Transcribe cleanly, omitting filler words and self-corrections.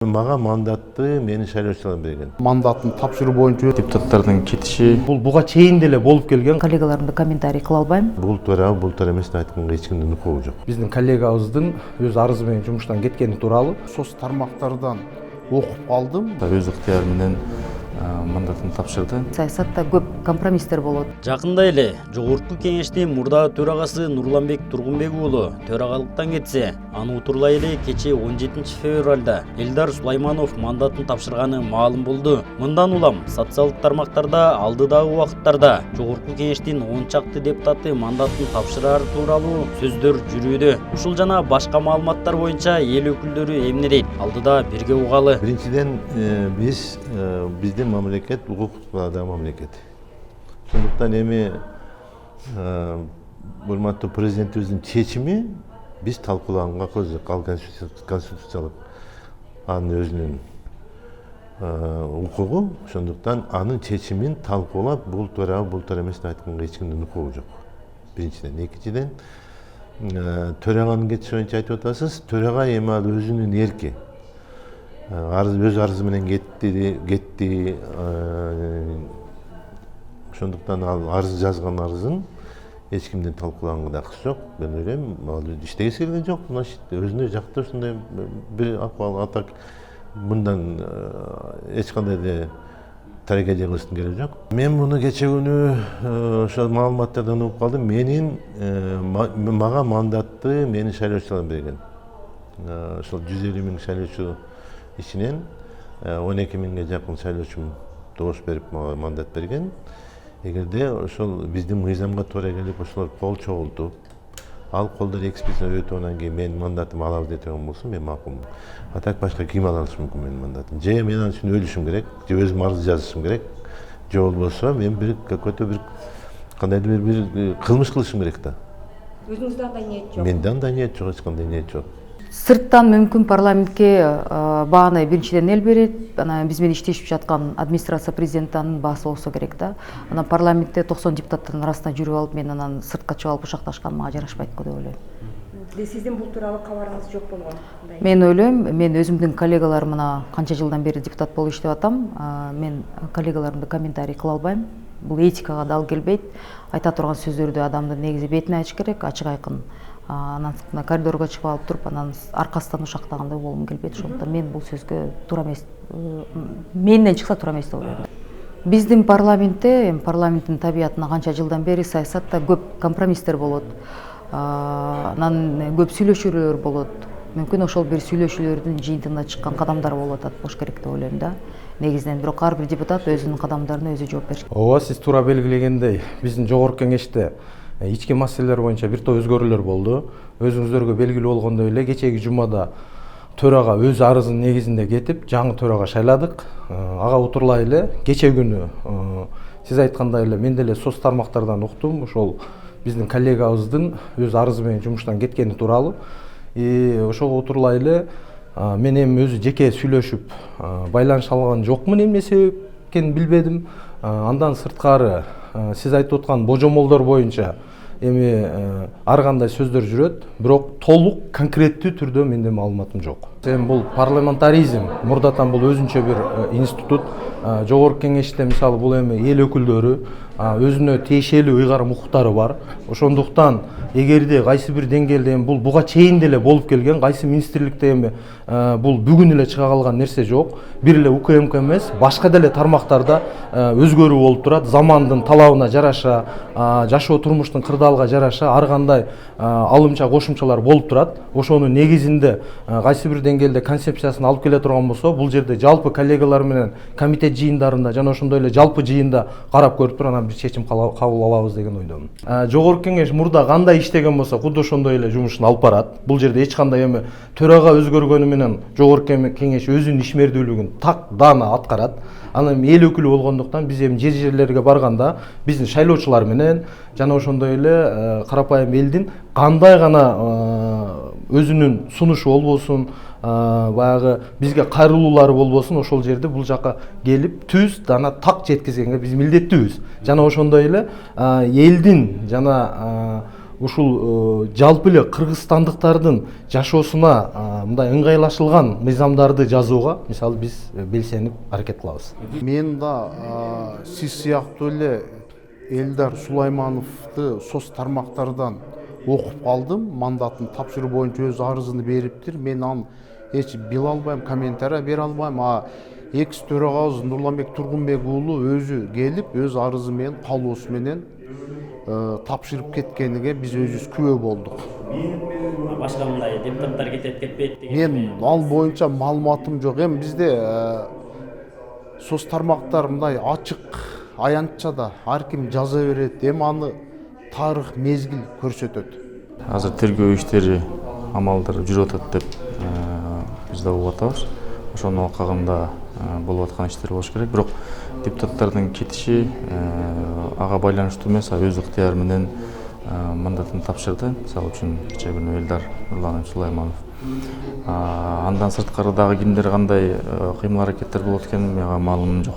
Мага мандатты мени шайлоочулар берген. Мандатын тапшыруу боюнча депутаттардын кетиши бул буга чейин деле болуп келген. Коллегаларымды комментарий кыла албайм. Бул туура эмес деп айтканга эч кимдин укугу жок. Биздин коллегабыздын өз арызы менен жумуштан кеткени тууралуу соц тармактардан окуп алдым. өз ыктыяры менен мандатын тапшырды. Саясатта көп компромисстер болот. Жакында эле жогорку кеңештин мурдагы төрагасы Нурланбек Тургунбек уулу төрагалыктан кетсе, аны утурлай эле кечээ 17 февралда Элдар Сулайманов мандатын тапшырганы маалым болду. Мындан улам социалдык тармактарда алдыдагы убакыттарда жогорку кеңештин 10 чакты депутаты мандатын тапшыраар тууралуу сөздөр жүрүүдө. Ушул жана башка маалыматтар боюнча эл өкүлдөрү эмне дейт? Алдыда бирге угалы. Биринчиден биздин мамлекет укуктуу мамлекет. Ошондуктан эми урматтуу президентибиздин чечими биз талкуулаганга ал конституциялык анын өзүнүн укугу. Ошондуктан анын чечимин талкуулап бул туура эмес деп айтканга эч кимдин укугу жок. Биринчиден, экинчиден төраганын кетиши боюнча айтып атасыз. Төрага эми ал өзүнүн эрки. Өз арызы менен кетти. Ошондуктан ал арыз жазган арызын эч кимдин талкуулаганга да акысы жок. Мен ойлойм, ал иштегиси келген жок. Значит, өзүнө жакты ушундай бир акыбал атак мындан эч кандай да трагедия кылыштын кереги жок. Мен муну кечээ күнү ошол маалыматтардан угуп калдым. Мага мандатты мени шайлоочулар берген. Ошол 150 миң шайлоочу ичинен 12 миңге жакын шайлоочум добуш берип мандат берген. Эгерде ошол биздин мыйзамга туура келип ошолор кол чогултуп, ал колдор экспертиза өтүп кийин менин мандатымды алабыз деген болсо мен макулмун. А так башка ким ала алышы мүмкүн менин мандатымды? Же мен анын үчүн өлүшүм керек, же өзүм арыз жазышым керек, же болбосо мен бир какой-то бир кандайдыр бир кылмыш кылышым керек да. Өзүңүздө андай ниет жок? Менде андай ниет жок, эч кандай ниет жок. Сырттан мүмкүн парламентке бааны биринчиден эл берет. Анан биз менен иштешип жаткан администрация президенттин баасы болсо керек да. Анан парламентте 90 депутаттын арасынан жүрүп алып, мен анан сыртка чыгып алып бушакташкан мага жарашпайт го деп ойлойм. Сиздин бул тууралуу кабарыңыз жок болгон? Мен ойлойм, мен өзүмдүн коллегаларымына канча жылдан бери депутат болуп иштеп атам. Мен коллегаларымды комментарий кыла албайм. Бул этикага дал келбейт. Айта турган сөздөрдү адамдын негизи бетине айтыш керек, ачык айкын. Анан коридорго чыгып алып туруп, анан аркасынан ушактагандай болгум келбейт. Ошондуктан мен бул сөзгө туура эмес, менден чыкса туура эмес деп ойлойм. Биздин парламенттин табиятына канча жылдан бери саясатта көп компромисстер болот. Анан көп сүйлөшүүлөр болот. Мүмкүн ошол бир сүйлөшүүлөрдүн жыйынтыгында чыккан кадамдар болуп атат болуш керек деп ойлойм да. Негизинен бирок ар бир депутат өзүнүн кадамдарына өзү жооп бериш. Ооба, сиз туура белгилегендей, биздин жогорку кеңеште ички маселелер боюнча бир топ өзгөрүүлөр болду. Өзүңүздөргө белгилүү болгондой эле кечеги жумада төрага өз арызынын негизинде кетип, жаңы төрага шайладык. Ага утурлай эле кече күнү сиз айткандай эле мен деле соц тармактардан уктум. Ошол биздин коллегабыздын өз арызы менен жумуштан кеткени тууралуу. Ошого утурлай эле мен эми өзү жеке сүйлөшүп байланыша алган жокмун, эмне себеп экенин билбедим. Андан сырткары сиз айтып аткан божомолдор боюнча эми ар кандай сөздөр жүрөт, бирок толук конкреттүү түрдө менде маалыматым жок. Эми бул парламентаризм мурдатан бул өзүнчө бир институт. Жогорку кеңеште мисалы бул эми эл өкүлдөрү өзүнө тиешелүү ыйгарым укуктары бар. Ошондуктан эгерде кайсы бир деңгээлде эми бул буга чейин деле болуп келген, кайсы министрликте эми бул бүгүн эле чыга калган нерсе жок. Бир эле УКМК эмес, башка деле тармактарда өзгөрүү болуп турат. Замандын талабына жараша, жашоо турмуштун кырдаалга жараша ар кандай алымча кошумчалар болуп турат. Ошонун негизинде кайсы бир деңгээлде концепциясын алып келе турган болсо, бул жерде жалпы коллегалар менен комитет жыйындарында жана ошондой эле жалпы жыйында карап көрүп туруп анан бир чечим кабыл алабыз деген ойдомун. Жогорку кеңеш мурда кандай иштеген болсо, кудду ошондой эле жумушун алып барат. Бул жерде эч кандай эми төрага өзгөргөнү менен жогорку кеңеш өзүнүн ишмердүүлүгүн так даана аткарат. Анан эл өкүлү болгондуктан биз эми жерлерге барганда биздин шайлоочулар менен жана ошондой эле карапайым элдин кандай гана өзүнүн сунушу болбосун, баягы бизге кайрылуулары болбосун, ошол жерде бул жака келип түз дана так жеткизгенге биз милдеттүүбүз. Жана ошондой эле элдин жана ушул жалпы эле кыргызстандыктардын жашоосуна мындай ыңгайлашылган мыйзамдарды жазууга мисалы биз белсенип аракет кылабыз. Мен да сиз сыяктуу эле Элдар Сулаймановду соц тармактардан окуп калдым. Мандатын тапшыруу боюнча өз арызын бериптир. Мен аны эч биле албайм, комментарий бере албайм. Экс төрагабыз Нурланбек Тургунбек уулу өзү келип өз арызы менен, калоосу менен тапшырып кеткениге биз өзүбүз күбө болдук. Башка мындай депутаттар кетет кетпейт деген. Мен ал боюнча маалыматым жок. Эми бизде соц тармактар мындай ачык, аянтча да ар ким жаза берет. Эми аны тарых, мезгил көрсөтөт. Азыр тергөө иштери, амалдары жүрүп атат деп биз да угуп атабыз. Ошонун алкагында болуп аткан иштер болуш керек. Бирок депутаттардын кетиши ага байланыштуу эмес, өз ыктыяры менен мандатын тапшырды. Мисалы үчүн кечээ күнү Элдар Нурланович Сулайманов. Андан сырткары дагы кимдер кандай кыймыл аракеттер болот экенин мага маалымым жок.